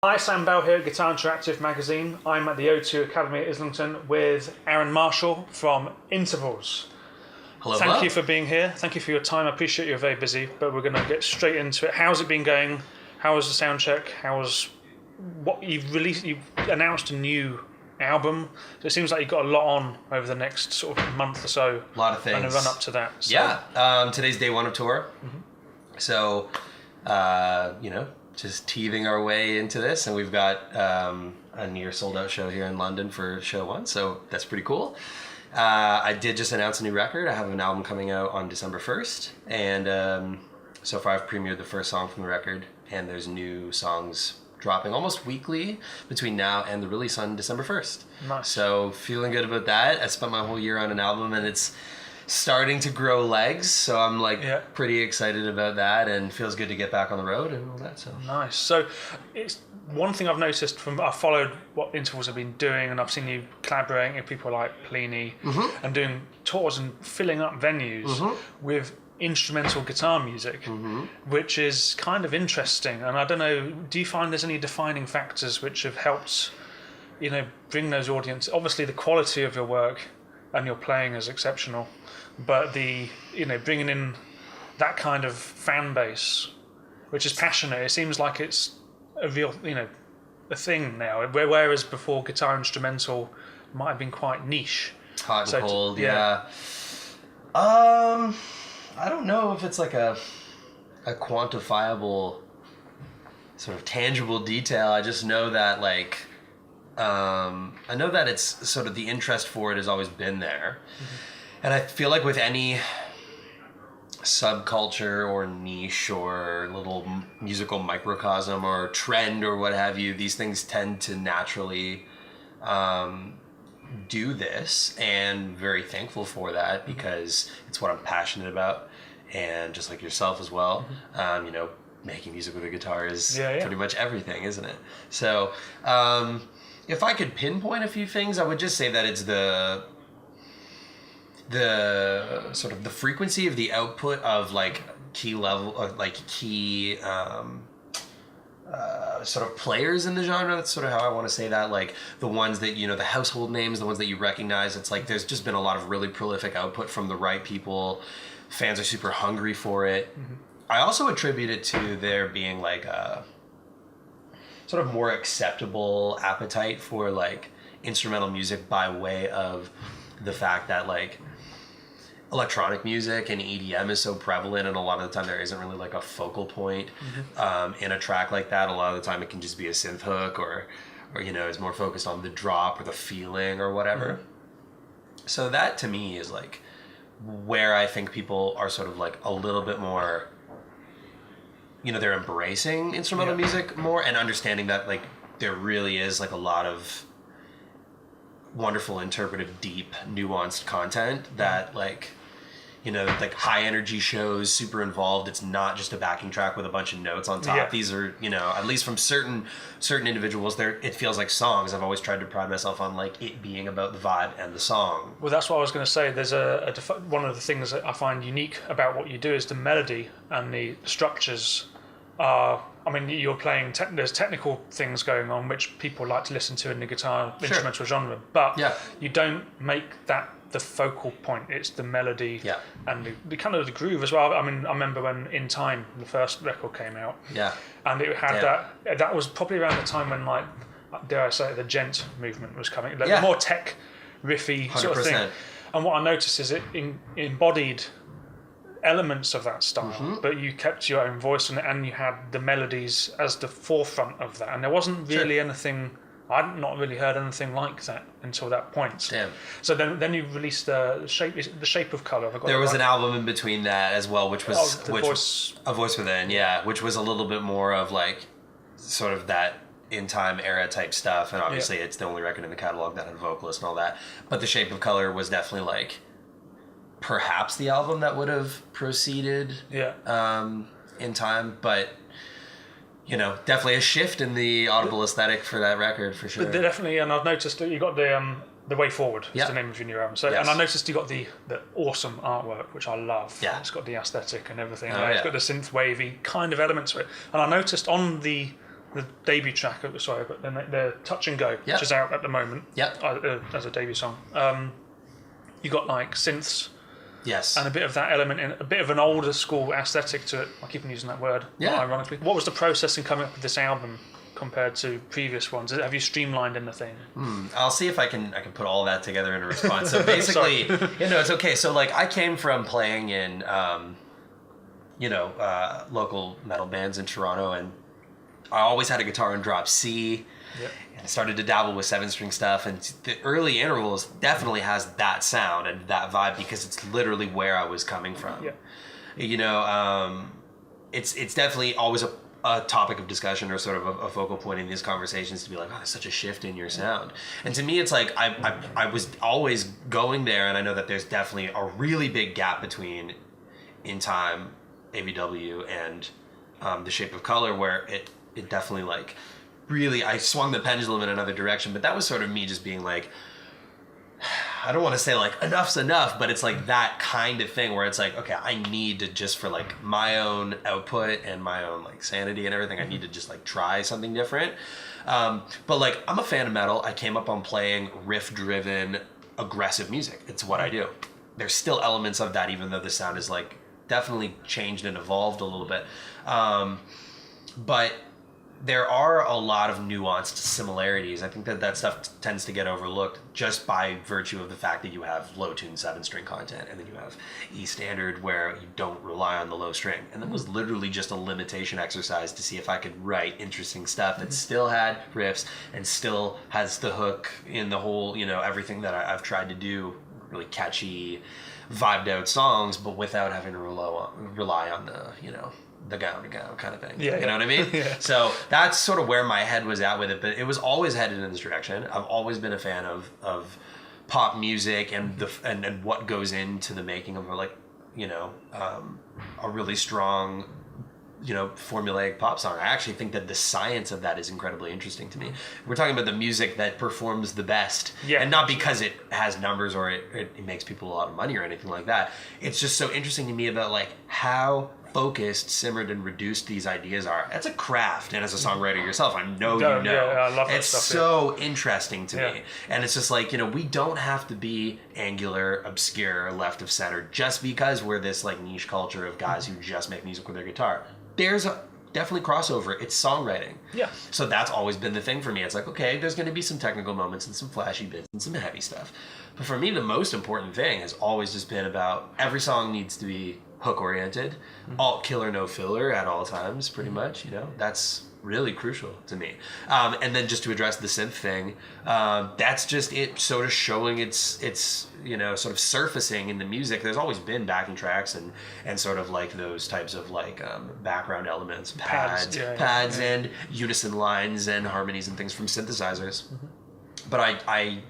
Hi, Sam Bell here at Guitar Interactive Magazine. I'm at the O2 Academy at Islington with Aaron Marshall from Intervals. Hello. Thank you for being here. Thank you for your time. I appreciate you're very busy, but we're going to get straight into it. How's it been going? How was the sound check? How was what you've released? You've announced a new album, so it seems like you've got a lot on over the next sort of month or so. A lot of things. And a run up to that. So. Yeah. Today's day one of tour. Mm-hmm. So, just teething our way into this, and we've got a near sold out show here in London for show one, so that's pretty cool. I did just announce a new record. I have an album coming out on December 1st, and so far I've premiered the first song from the record, and there's new songs dropping almost weekly between now and the release on December 1st. Nice. So feeling good about that. I spent my whole year on an album, and it's starting to grow legs, so I'm pretty excited about that, and feels good to get back on the road and all that. So nice. So it's one thing I've noticed I followed what Intervals have been doing, and I've seen you collaborating with people like Pliny and doing tours and filling up venues with instrumental guitar music, which is kind of interesting. And I don't know, do you find there's any defining factors which have helped, bring those audience? Obviously the quality of your work and your playing is exceptional, but bringing in that kind of fan base, which is passionate, it seems like it's a real, a thing now. Whereas before, guitar instrumental might have been quite niche. Hot and cold, yeah. I don't know if it's like a quantifiable, sort of tangible detail. I just know that I know that it's sort of the interest for it has always been there. And I feel like with any subculture or niche or little musical microcosm or trend or what have you, these things tend to naturally do this, and very thankful for that because it's what I'm passionate about, and just like yourself as well, making music with a guitar is pretty much everything, isn't it? So if I could pinpoint a few things, I would just say that it's the sort of the frequency of the output of key level of key sort of players in the genre. That's sort of how I want to say that, the ones that the household names, the ones that you recognize. It's there's just been a lot of really prolific output from the right people. Fans are super hungry for it. I also attribute it to there being a sort of more acceptable appetite for instrumental music by way of the fact that electronic music and EDM is so prevalent, and a lot of the time there isn't really a focal point in a track like that. A lot of the time it can just be a synth hook or is more focused on the drop or the feeling or whatever. So that to me is where I think people are sort of a little bit more, they're embracing instrumental music more and understanding that there really is a lot of wonderful, interpretive, deep, nuanced content that high energy shows, super involved. It's not just a backing track with a bunch of notes on top. Yeah. These are, at least from certain individuals, it feels like songs. I've always tried to pride myself on it being about the vibe and the song. Well, that's what I was going to say. There's one of the things that I find unique about what you do is the melody and the structures are. I mean, you're playing. There's technical things going on which people like to listen to in the guitar instrumental genre, but you don't make that the focal point. It's the melody and the kind of the groove as well. I mean, I remember when In Time, the first record came out, and it had that was probably around the time when dare I say it, the gent movement was coming, the more tech riffy 100%. Sort of thing. And what I noticed is it embodied elements of that style, but you kept your own voice in it, and you had the melodies as the forefront of that, and there wasn't really anything. I'd not really heard anything like that until that point. Damn. So then you released the shape of color. There was an album in between that as well, which was A Voice Within, which was a little bit more of sort of that In Time era type stuff, and obviously it's the only record in the catalog that had a vocalist and all that. But the Shape of Color was definitely perhaps the album that would have proceeded In Time, but definitely a shift in the audible aesthetic for that record for sure. But definitely, and I've noticed that you got the Way Forward. Is the name of your new album. So, and I noticed you got the awesome artwork, which I love. Yeah. It's got the aesthetic and everything. It's got the synth wavy kind of elements to it. And I noticed on the the debut track, sorry, but the Touch and Go, which is out at the moment, as a debut song. You got like synths, and a bit of that element, in a bit of an older school aesthetic to it. I keep on using that word, ironically. What was the process in coming up with this album compared to previous ones? Have you streamlined anything? I'll see if I can put all that together in a response. So basically, it's okay. So like I came from playing in, local metal bands in Toronto, and I always had a guitar in drop C. Yep. And I started to dabble with 7-string stuff, and the early intervals definitely has that sound and that vibe because it's literally where I was coming from. Yeah. It's definitely always a topic of discussion or sort of a focal point in these conversations to be like, oh, there's such a shift in your sound. And to me, it's like I was always going there, and I know that there's definitely a really big gap between In Time, ABW, and The Shape of Color, where it definitely like really I swung the pendulum in another direction. But that was sort of me just being like, I don't want to say like enough's enough, but it's like that kind of thing where it's like, okay, I need to just for like my own output and my own like sanity and everything, I need to just like try something different. But like I'm a fan of metal. I came up on playing riff-driven, aggressive music. It's what I do. There's still elements of that, even though the sound is like definitely changed and evolved a little bit. But there are a lot of nuanced similarities. I think that stuff tends to get overlooked just by virtue of the fact that you have low-tuned 7-string content, and then you have E standard where you don't rely on the low string. And that was literally just a limitation exercise to see if I could write interesting stuff that still had riffs and still has the hook in the whole, everything that I've tried to do, really catchy, vibed out songs, but without having to rely on the, the gown to gown kind of thing. You know what I mean? So that's sort of where my head was at with it, but it was always headed in this direction. I've always been a fan of pop music and and what goes into the making of like, a really strong, formulaic pop song. I actually think that the science of that is incredibly interesting to me. We're talking about the music that performs the best, and not because it has numbers or it makes people a lot of money or anything like that. It's just so interesting to me about like how focused, simmered, and reduced these ideas are. That's a craft, and as a songwriter yourself, I know you know. I love that it's stuff, so interesting to me, and it's just like we don't have to be angular, obscure, left of center just because we're this like niche culture of guys who just make music with their guitar. There's definitely crossover. It's songwriting. Yeah. So that's always been the thing for me. It's like, okay, there's going to be some technical moments and some flashy bits and some heavy stuff, but for me, the most important thing has always just been about every song needs to be hook oriented, all killer, no filler at all times, pretty much. That's really crucial to me. And then just to address the synth thing, that's just it sort of showing its sort of surfacing in the music. There's always been backing tracks and sort of like those types of like background elements, pads and unison lines and harmonies and things from synthesizers. But I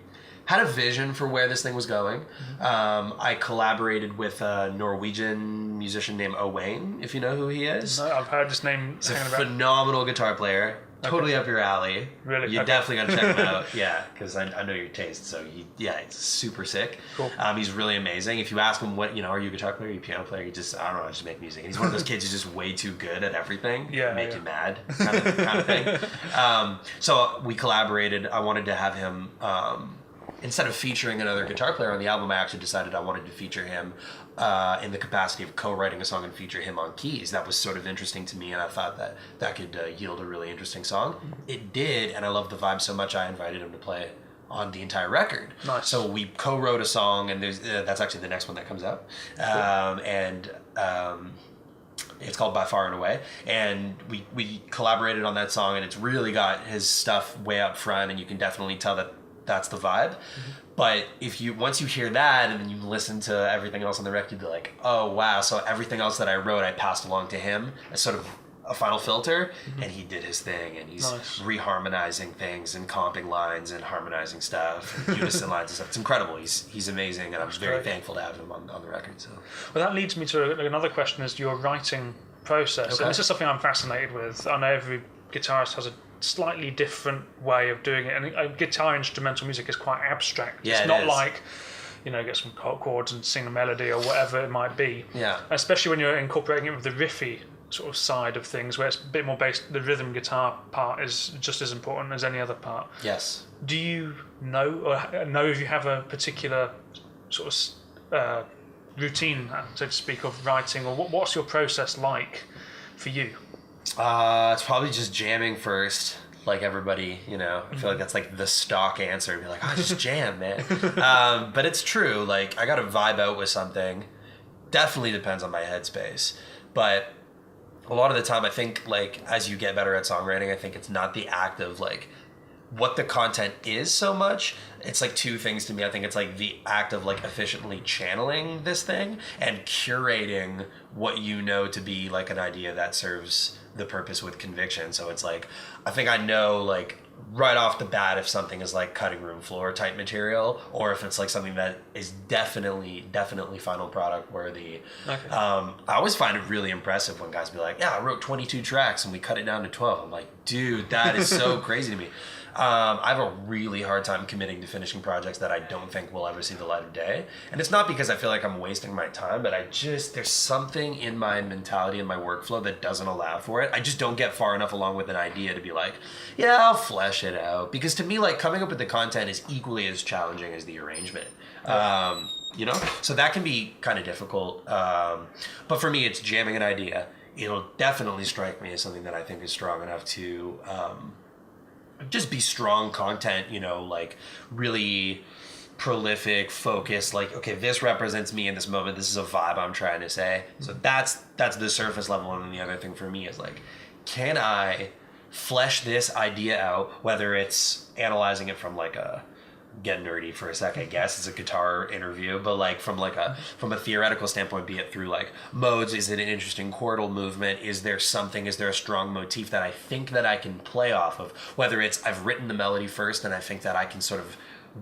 had a vision for where this thing was going. I collaborated with a Norwegian musician named Owain, if you know who he is. No, I've heard this name. He's a phenomenal guitar player. Totally up your alley. Really? You definitely got to check him out. Yeah, because I know your taste. So he's super sick. Cool. He's really amazing. If you ask him what, are you a guitar player, are you a piano player? He just, I don't know, I just make music. And he's one of those kids who's just way too good at everything. Make you mad kind of thing. So we collaborated. I wanted to have him, instead of featuring another guitar player on the album, I actually decided I wanted to feature him in the capacity of co-writing a song and feature him on keys. That was sort of interesting to me, and I thought that could yield a really interesting song. It did, and I loved the vibe so much I invited him to play on the entire record. Nice. So we co-wrote a song, and there's that's actually the next one that comes out. Cool. It's called By Far and Away, and we collaborated on that song, and it's really got his stuff way up front, and you can definitely tell that that's the vibe. But once you hear that and then you listen to everything else on the record, you'd be like, oh wow, so everything else that I wrote I passed along to him as sort of a final filter, and he did his thing, and he's reharmonizing things and comping lines and harmonizing stuff and unison lines and stuff. It's incredible. He's amazing, and I'm very thankful to have him on the record. So well, that leads me to another question: is your writing process. Okay. And this is something I'm fascinated with. I know every guitarist has a slightly different way of doing it, and guitar instrumental music is quite abstract. Yeah, it's not like get some chords and sing a melody or whatever it might be. Yeah. Especially when you're incorporating it with the riffy sort of side of things, where it's a bit more based. The rhythm guitar part is just as important as any other part. Yes. Do you know if you have a particular sort of routine, so to speak, of writing, or what's your process like for you? It's probably just jamming first, like everybody, you know. I feel like that's like the stock answer. Be like, just jam, man. But it's true. Like, I got to vibe out with something. Definitely depends on my headspace. But a lot of the time, I think, like, as you get better at songwriting, I think it's not the act of, like, what the content is so much. It's like two things to me. I think it's like the act of like efficiently channeling this thing and curating what you know to be like an idea that serves the purpose with conviction. So it's like, I think I know like right off the bat if something is like cutting room floor type material, or if it's like something that is definitely final product worthy. Okay. I always find it really impressive when guys be like, yeah, I wrote 22 tracks and we cut it down to 12. I'm like, dude, that is so crazy to me. I have a really hard time committing to finishing projects that I don't think will ever see the light of day. And it's not because I feel like I'm wasting my time, but there's something in my mentality and my workflow that doesn't allow for it. I just don't get far enough along with an idea to be like, yeah, I'll flesh it out. Because to me, like, coming up with the content is equally as challenging as the arrangement. You know? So that can be kind of difficult. But for me, it's jamming an idea. It'll definitely strike me as something that I think is strong enough to just be strong content, you know, like really prolific, focused, like, okay, this represents me in this moment. This is a vibe I'm trying to say. So that's the surface level. And then the other thing for me is like, can I flesh this idea out, whether it's analyzing it from like a, get nerdy for a sec, I guess it's a guitar interview, but like from a theoretical standpoint, be it through like modes, is it an interesting chordal movement, is there a strong motif that I think that I can play off of, whether it's I've written the melody first and I think that I can sort of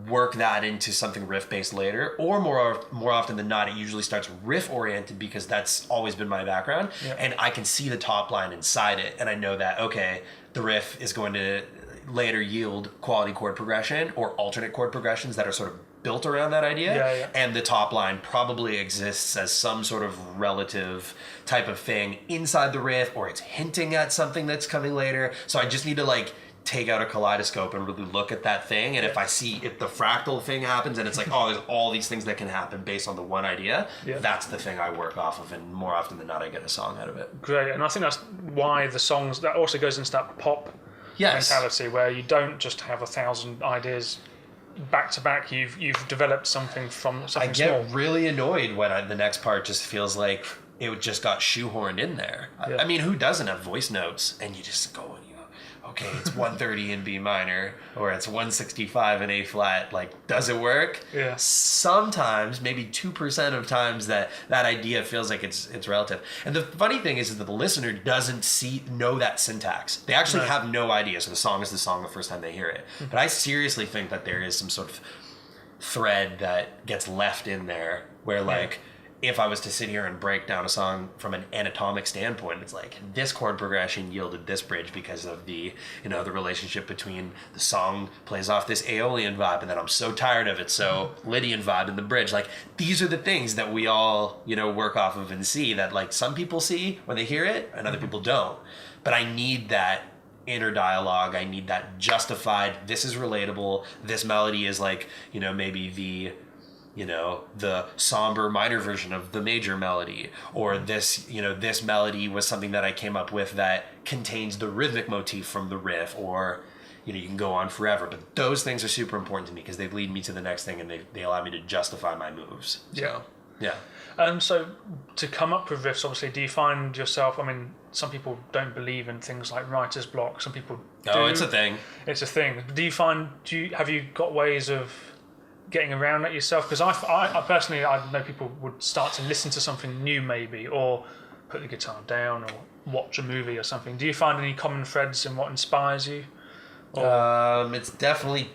work that into something riff based later, or more often than not it usually starts riff oriented because that's always been my background. And I can see the top line inside it and I know that, okay, the riff is going to later yield quality chord progression or alternate chord progressions that are sort of built around that idea. And the top line probably exists as some sort of relative type of thing inside the riff, or it's hinting at something that's coming later. So I just need to like take out a kaleidoscope and really look at that thing, and if the fractal thing happens and it's like, oh, there's all these things that can happen based on the one idea, that's the thing I work off of, and more often than not I get a song out of it. Great. And I think that's why the songs, that also goes into that pop mentality where you don't just have 1,000 ideas back to back. You've developed something from something small. I get really annoyed when the next part just feels like it just got shoehorned in there. I mean, who doesn't have voice notes and you just go, okay, it's 130 in B minor, or it's 165 in A flat. Like, does it work? Yeah. Sometimes, maybe 2% of times that idea feels like it's relative. And the funny thing is that the listener doesn't know that syntax. They actually have no idea. So the song is the song the first time they hear it. But I seriously think that there is some sort of thread that gets left in there where like, if I was to sit here and break down a song from an anatomic standpoint, it's like this chord progression yielded this bridge because of the relationship between the song plays off this Aeolian vibe, and then I'm so tired of it, so Lydian vibe in the bridge. Like, these are the things that we all, work off of and see that like some people see when they hear it and other people don't. But I need that inner dialogue. I need that justified, this is relatable, this melody is like, maybe the somber minor version of the major melody, or this melody was something that I came up with that contains the rhythmic motif from the riff, or, you can go on forever. But those things are super important to me because they lead me to the next thing and they allow me to justify my moves. So, So to come up with riffs, obviously, do you find yourself, I mean, some people don't believe in things like writer's block, some people do. Oh, it's a thing. It's a thing. Have you got ways of getting around that yourself? Because I personally, I know people would start to listen to something new maybe, or put the guitar down, or watch a movie or something. Do you find any common threads in what inspires you? It's definitely,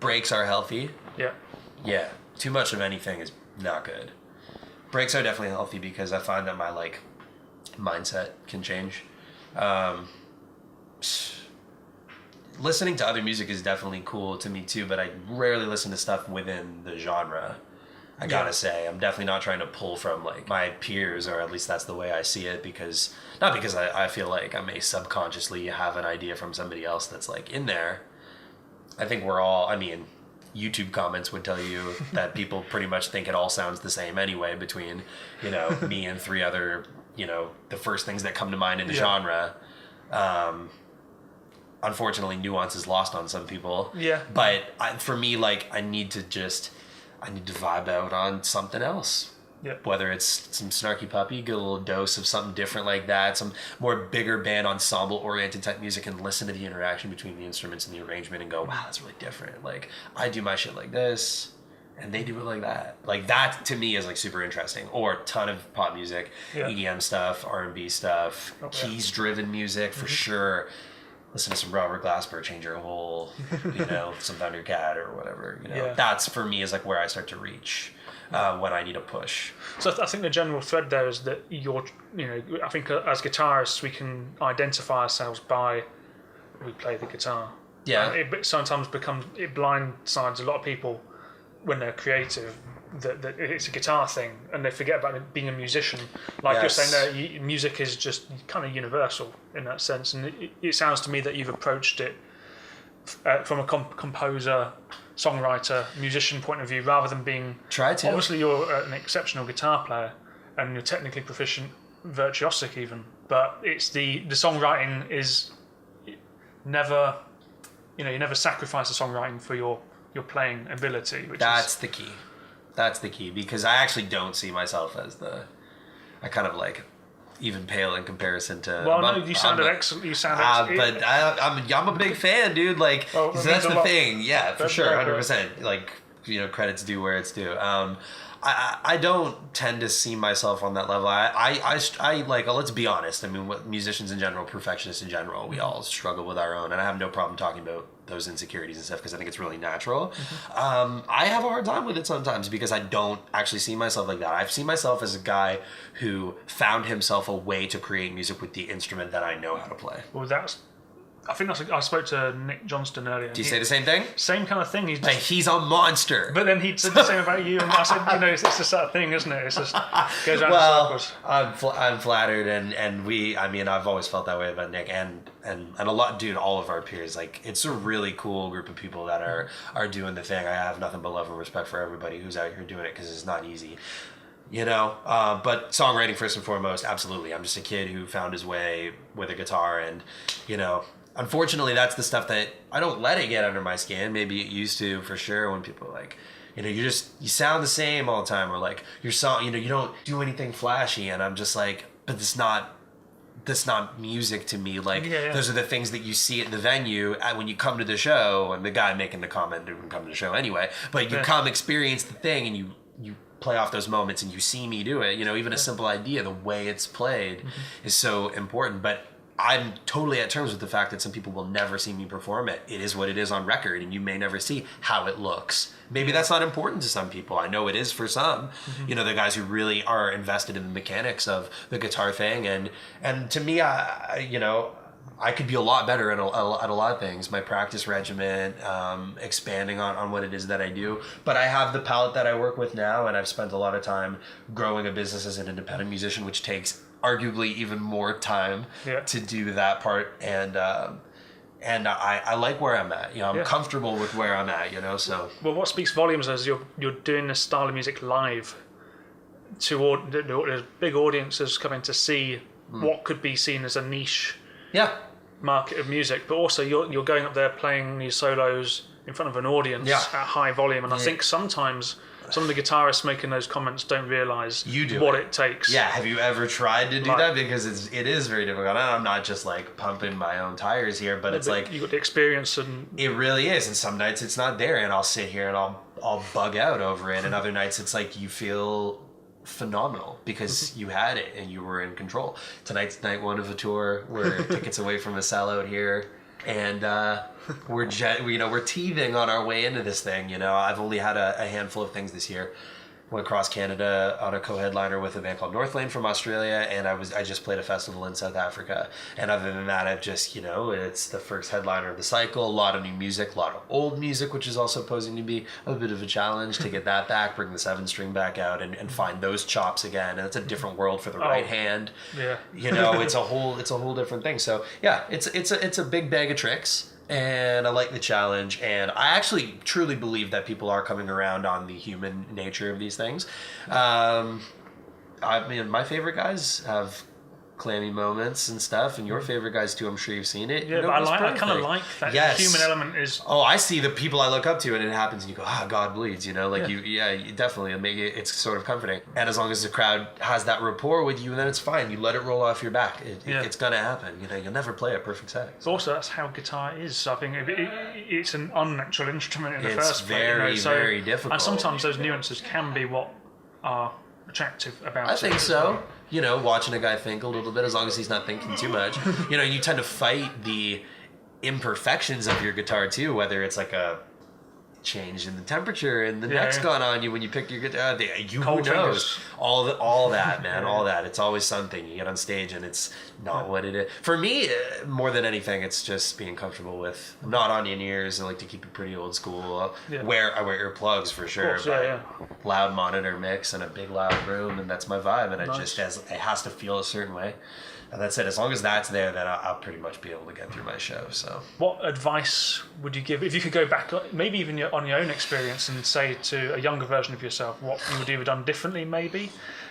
breaks are healthy. Yeah. Too much of anything is not good. Breaks are definitely healthy because I find that my like mindset can change. Listening to other music is definitely cool to me too, but I rarely listen to stuff within the genre. I gotta say, I'm definitely not trying to pull from like my peers, or at least that's the way I see it, because not because I feel like I may subconsciously have an idea from somebody else that's like in there. I think we're all, I mean, YouTube comments would tell you that people pretty much think it all sounds the same anyway between, you know, me and three other, you know, the first things that come to mind in the genre. Unfortunately, nuance is lost on some people. Yeah. But for me, like, I need to vibe out on something else. Yeah. Whether it's some snarky puppy, get a little dose of something different like that, some more bigger band ensemble oriented type music, and listen to the interaction between the instruments and the arrangement and go, wow, that's really different. Like, I do my shit like this and they do it like that. Like, that to me is like super interesting. Or a ton of pop music, EDM stuff, R&B stuff, keys driven music for sure. Listen to some Robert Glasper, change your whole, you know, some Thundercat or whatever, you know. That's for me is like where I start to reach when I need a push. So I think the general thread there is that I think as guitarists we can identify ourselves by we play the guitar. Yeah. And it sometimes it blindsides a lot of people when they're creative that it's a guitar thing and they forget about it being a musician. Like you're saying there, music is just kind of universal in that sense, and it sounds to me that you've approached it from a composer, songwriter, musician point of view, rather than being... Obviously you're an exceptional guitar player and you're technically proficient, virtuosic even, but it's the songwriting is never... You know, you never sacrifice the songwriting for your playing ability. That's the key. That's the key, because I actually don't see myself as I kind of like even pale in comparison to... Well, no, you sounded excellent. You sounded excellent. But I'm a big fan, dude. Like, so that's the thing. Yeah, for sure, 100%. Like, you know, credit's due where it's due. I don't tend to see myself on that level. I like, let's be honest. I mean, what musicians in general, perfectionists in general, we all struggle with our own, and I have no problem talking about those insecurities and stuff because I think it's really natural. I have a hard time with it sometimes because I don't actually see myself like that. I've seen myself as a guy who found himself a way to create music with the instrument that I know how to play. Well, I spoke to Nick Johnston earlier. Do you say the same thing? Same kind of thing. He's a monster. But then he said the same about you, and I said, you know, it's just that thing, isn't it? It's just goes around in circles. I'm flattered, and I've always felt that way about Nick, and a lot, dude, all of our peers. Like, it's a really cool group of people that are doing the thing. I have nothing but love and respect for everybody who's out here doing it because it's not easy. You know, but songwriting first and foremost, absolutely. I'm just a kid who found his way with a guitar, and, you know, unfortunately, that's the stuff that I don't let it get under my skin. Maybe it used to, for sure, when people are like, you know, you sound the same all the time, or like your song, you know, you don't do anything flashy, and I'm just like, but that's not music to me. Like, those are the things that you see at the venue when you come to the show, and the guy making the comment didn't come to the show anyway, but you come experience the thing, and you play off those moments, and you see me do it. You know, even a simple idea, the way it's played is so important. But I'm totally at terms with the fact that some people will never see me perform it. It is what it is on record, and you may never see how it looks. Maybe that's not important to some people. I know it is for some. You know, the guys who really are invested in the mechanics of the guitar thing. And to me, I could be a lot better at a lot of things. My practice regimen, expanding on what it is that I do. But I have the palette that I work with now, and I've spent a lot of time growing a business as an independent musician, which takes arguably even more time to do that part, and I like where I'm at. You know, I'm comfortable with where I'm at. You know, so well, what speaks volumes is you're doing this style of music live to there's big audiences coming to see what could be seen as a niche market of music, but also you're going up there playing these solos in front of an audience at high volume, and I think sometimes some of the guitarists making those comments don't realise what it takes. Yeah, have you ever tried to do that? Because it is very difficult. And I'm not just like pumping my own tires here, but it's like... You've got the experience, and... It really is, and some nights it's not there, and I'll sit here and I'll bug out over it, and other nights it's like you feel phenomenal because you had it and you were in control. Tonight's night one of a tour. We're tickets away from a sellout here. And we're teething on our way into this thing. You know, I've only had a handful of things this year, went across Canada on a co-headliner with a band called Northlane from Australia, and I just played a festival in South Africa. And other than that, I've just, it's the first headliner of the cycle, a lot of new music, a lot of old music, which is also posing to be a bit of a challenge to get that back, bring the 7-string back out and find those chops again. And it's a different world for the right hand. Yeah. It's a whole different thing. So yeah, it's a big bag of tricks. And I like the challenge, and I actually truly believe that people are coming around on the human nature of these things. I mean, my favorite guys have clammy moments and stuff, and your favorite guys too. I'm sure you've seen it. Yeah, but I kind of like that. Yes. The human element is. Oh, I see the people I look up to, and it happens, and you go, God bleeds. You definitely it's sort of comforting. And as long as the crowd has that rapport with you, then it's fine. You let it roll off your back. It's gonna happen. You'll never play a perfect setting. So. Also, that's how guitar is. I think it's an unnatural instrument in the first place. It's very difficult. And sometimes those nuances can be what are attractive about it. I think so. Watching a guy think a little bit, as long as he's not thinking too much. You tend to fight the imperfections of your guitar too, whether it's like a change in the temperature and the neck's gone on you when you pick your guitar. Who knows? All that, man, all that. It's always something. You get on stage and it's not what it is. For me, more than anything, it's just being comfortable with not onion ears. I like to keep it pretty old school. I wear earplugs for sure. Course, loud monitor mix in a big loud room, and that's my vibe. And it has to feel a certain way. And that's it. As long as that's there, then I'll pretty much be able to get through my show. So, what advice would you give if you could go back, maybe even on your own experience, and say to a younger version of yourself what you would have done differently, maybe,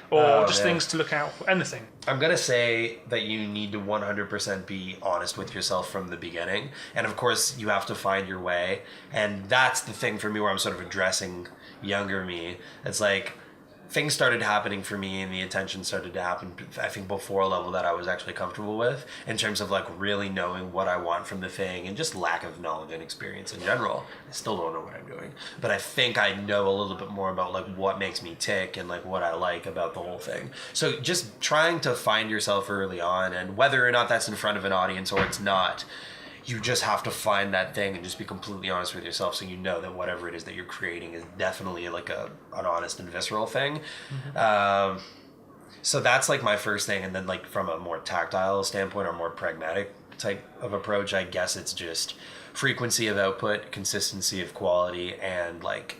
or things to look out for? Anything. I'm gonna say that you need to 100% be honest with yourself from the beginning, and of course you have to find your way. And that's the thing for me where I'm sort of addressing younger me. It's like, things started happening for me, and the attention started to happen, I think, before a level that I was actually comfortable with, in terms of like really knowing what I want from the thing, and just lack of knowledge and experience in general. I still don't know what I'm doing, but I think I know a little bit more about like what makes me tick and like what I like about the whole thing. So just trying to find yourself early on, and whether or not that's in front of an audience or it's not, you just have to find that thing and just be completely honest with yourself, so you know that whatever it is that you're creating is definitely like an honest and visceral thing. Mm-hmm. So that's like my first thing. And then like from a more tactile standpoint or more pragmatic type of approach, I guess it's just frequency of output, consistency of quality, and like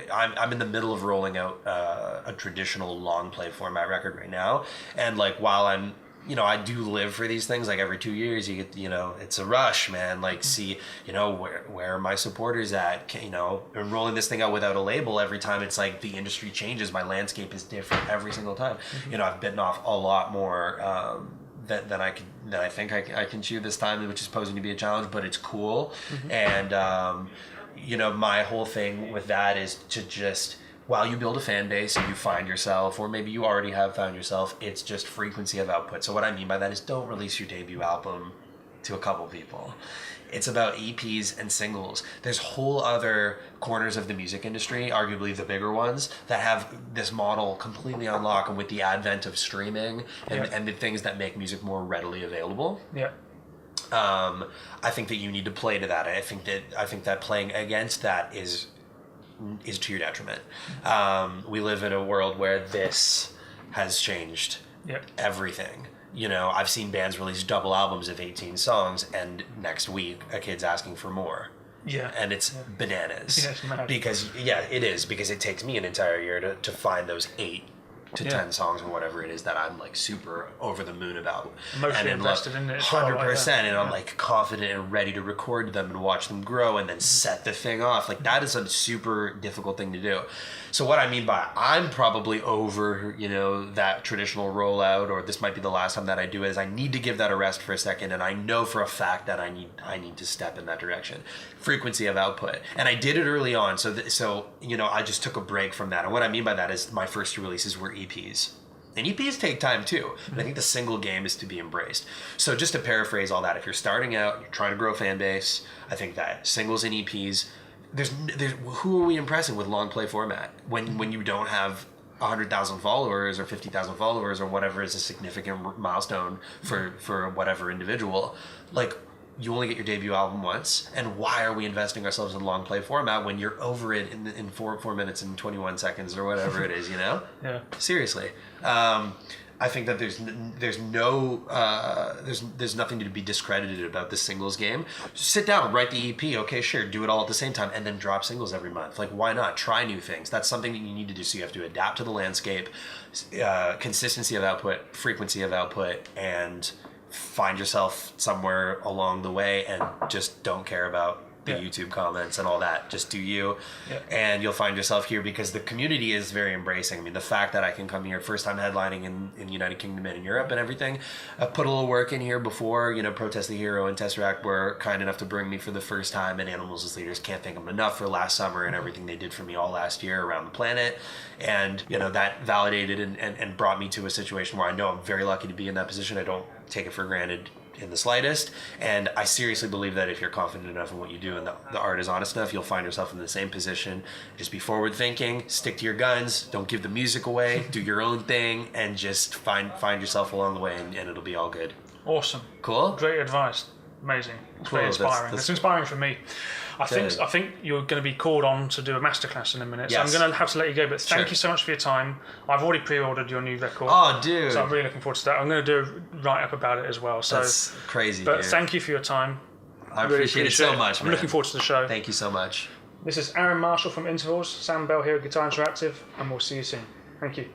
I'm in the middle of rolling out a traditional long play format record right now. And like while I'm I do live for these things. Like every 2 years you get, it's a rush, man. Like, see, where are my supporters at? Rolling this thing out without a label every time, it's like the industry changes. My landscape is different every single time. Mm-hmm. I've bitten off a lot more than I think I can chew this time, which is posing to be a challenge, but it's cool. Mm-hmm. And, my whole thing with that is to just, while you build a fan base and you find yourself, or maybe you already have found yourself, it's just frequency of output. So what I mean by that is, don't release your debut album to a couple people. It's about EPs and singles. There's whole other corners of the music industry, arguably the bigger ones, that have this model completely on lock, and with the advent of streaming and the things that make music more readily available. Yeah. I think that you need to play to that. I think that playing against that is to your detriment. We live in a world where this has changed everything. I've seen bands release double albums of 18 songs, and next week a kid's asking for more. Yeah. And it's bananas. Yeah, it's mad. Because it is, because it takes me an entire year to find those 8 to 10 songs or whatever it is that I'm like super over the moon about. Emotionally invested in it. 100%. And I'm like confident and ready to record them and watch them grow and then set the thing off. Like that is a super difficult thing to do. So what I mean by I'm probably over, that traditional rollout, or this might be the last time that I do it, is I need to give that a rest for a second. And I know for a fact that I need to step in that direction. Frequency of output. And I did it early on. So I just took a break from that. And what I mean by that is my first 2 releases were EPs. And EPs take time too. But I think the single game is to be embraced. So just to paraphrase all that, if you're starting out, you're trying to grow a fan base, I think that singles and EPs, there's who are we impressing with long play format when you don't have 100,000 followers or 50,000 followers or whatever is a significant milestone for whatever individual? Like, you only get your debut album once, and why are we investing ourselves in long play format when you're over it in 4 minutes and 21 seconds or whatever it is, you know? Yeah. Seriously. I think that there's nothing to be discredited about this singles game. Just sit down, write the EP, okay, sure, do it all at the same time, and then drop singles every month. Like, why not? Try new things. That's something that you need to do. So you have to adapt to the landscape, consistency of output, frequency of output, and find yourself somewhere along the way, and just don't care about the YouTube comments and all that. Just do you, and you'll find yourself here because the community is very embracing. I mean, the fact that I can come here, first time headlining in United Kingdom and in Europe and everything. I've put a little work in here before. You know, Protest the Hero and Tesseract were kind enough to bring me for the first time, and Animals as Leaders, can't thank them enough for last summer and everything they did for me all last year around the planet. And, you know, that validated and brought me to a situation where I know I'm very lucky to be in that position. I don't take it for granted in the slightest, and I seriously believe that if you're confident enough in what you do and the art is honest enough, you'll find yourself in the same position. Just be forward thinking, stick to your guns, don't give the music away, do your own thing, and just find yourself along the way, and it'll be all good. Awesome. Cool. Great advice. Amazing. It's Cool. very inspiring. That's It's inspiring for me. I Good. think you're going to be called on to do a masterclass in a minute, so Yes. I'm going to have to let you go. But thank Sure. you so much for your time. I've already pre-ordered your new record. Oh, dude. So I'm really looking forward to that. I'm going to do a write-up about it as well. So, That's crazy, but dude. thank you for your time. I Really appreciate it so much, I'm man. looking forward to the show. Thank you so much. This is Aaron Marshall from Intervals, Sam Bell here at Guitar Interactive, and we'll see you soon. Thank you.